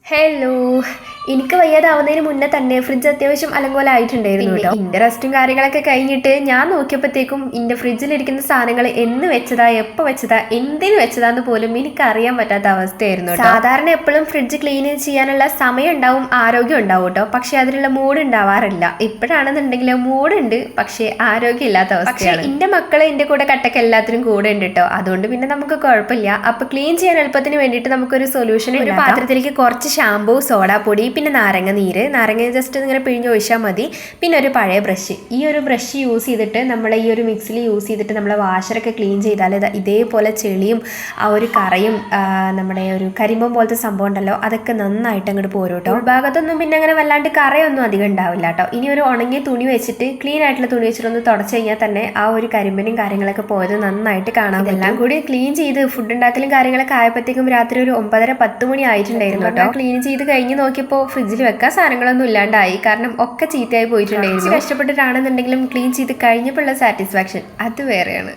Hello. എനിക്ക് വയ്യാതാവുന്നതിന് മുന്നേ തന്നെ ഫ്രിഡ്ജ് അത്യാവശ്യം അലങ്കോലമായിട്ടുണ്ടായിരുന്നു കേട്ടോ. ഇന്റെ റെസ്റ്റും കാര്യങ്ങളൊക്കെ കഴിഞ്ഞിട്ട് ഞാൻ നോക്കിയപ്പോഴത്തേക്കും ഇന്റെ ഫ്രിഡ്ജിലിരിക്കുന്ന സാധനങ്ങൾ എന്ന് വെച്ചതാ, എപ്പോൾ വെച്ചതാ, എന്തിനു വെച്ചതാന്ന് പോലും എനിക്ക് അറിയാൻ പറ്റാത്ത അവസ്ഥയായിരുന്നു. സാധാരണ എപ്പോഴും ഫ്രിഡ്ജ് ക്ലീൻ ചെയ്യാനുള്ള സമയം ഉണ്ടാവും, ആരോഗ്യം ഉണ്ടാവും കേട്ടോ. പക്ഷെ അതിനുള്ള മൂഡ് ഉണ്ടാവാറില്ല. ഇപ്പോഴാണെന്നുണ്ടെങ്കിൽ മൂഡ് ഉണ്ട്, പക്ഷേ ആരോഗ്യം ഇല്ലാത്ത അവസ്ഥയാണ്. എന്റെ മക്കള് എന്റെ കൂടെ കട്ടക്ക് എല്ലാത്തിനും കൂടെ ഉണ്ട് കേട്ടോ. അതുകൊണ്ട് പിന്നെ നമുക്ക് കുഴപ്പമില്ല. അപ്പൊ ക്ലീൻ ചെയ്യാൻ എളുപ്പത്തിന് വേണ്ടിയിട്ട് നമുക്കൊരു സൊല്യൂഷൻ, ഒരു പാത്രത്തിലേക്ക് കുറച്ച് ഷാമ്പൂ, സോഡാപ്പൊടി, പിന്നെ നാരങ്ങ ജസ്റ്റ് ഇങ്ങനെ പിഴിഞ്ഞ് ഒഴിച്ചാൽ മതി. പിന്നെ ഒരു പഴയ ബ്രഷ്, ഈ ഒരു ബ്രഷ് യൂസ് ചെയ്തിട്ട് നമ്മൾ ഈ ഒരു മിക്സിൽ യൂസ് ചെയ്തിട്ട് നമ്മൾ വാഷറൊക്കെ ക്ലീൻ ചെയ്താൽ ഇതേപോലെ ചെളിയും ആ ഒരു കറയും നമ്മുടെ ഒരു കരിമ്പം പോലത്തെ സംഭവം ഉണ്ടല്ലോ, അതൊക്കെ നന്നായിട്ട് അങ്ങോട്ട് പോരും കേട്ടോ. ഉൾഭാഗത്തൊന്നും പിന്നെ അങ്ങനെ വല്ലാണ്ട് കറയൊന്നും അധികം ഉണ്ടാവില്ല കേട്ടോ. ഇനി ഒരു ഉണങ്ങിയ തുണി വെച്ചിട്ട്, ക്ലീൻ ആയിട്ടുള്ള തുണി വെച്ചിട്ട് ഒന്ന് തുടച്ച് കഴിഞ്ഞാൽ തന്നെ ആ ഒരു കരിമ്പനും കാര്യങ്ങളൊക്കെ പോയത് നന്നായിട്ട് കാണാം. എല്ലാം കൂടി ക്ലീൻ ചെയ്ത് ഫുഡ് ഉണ്ടാക്കലും കാര്യങ്ങളൊക്കെ ആയപ്പോഴത്തേക്കും രാത്രി ഒരു 9:30-10 മണി ആയിട്ടുണ്ടായിരുന്നു കേട്ടോ. ക്ലീൻ ചെയ്ത് കഴിഞ്ഞ് നോക്കിയപ്പോൾ ഫ്രിഡ്ജിൽ വെക്കാൻ സാധനങ്ങളൊന്നും ഇല്ലാണ്ടായി. കാരണം ഒക്കെ ചീത്തയായി പോയിട്ടുണ്ടായിരുന്നു. കഷ്ടപ്പെട്ടിട്ടാണെന്നുണ്ടെങ്കിലും ക്ലീൻ ചെയ്ത് കഴിഞ്ഞപ്പോഴുള്ള സാറ്റിസ്ഫാക്ഷൻ അത് വേറെയാണ്.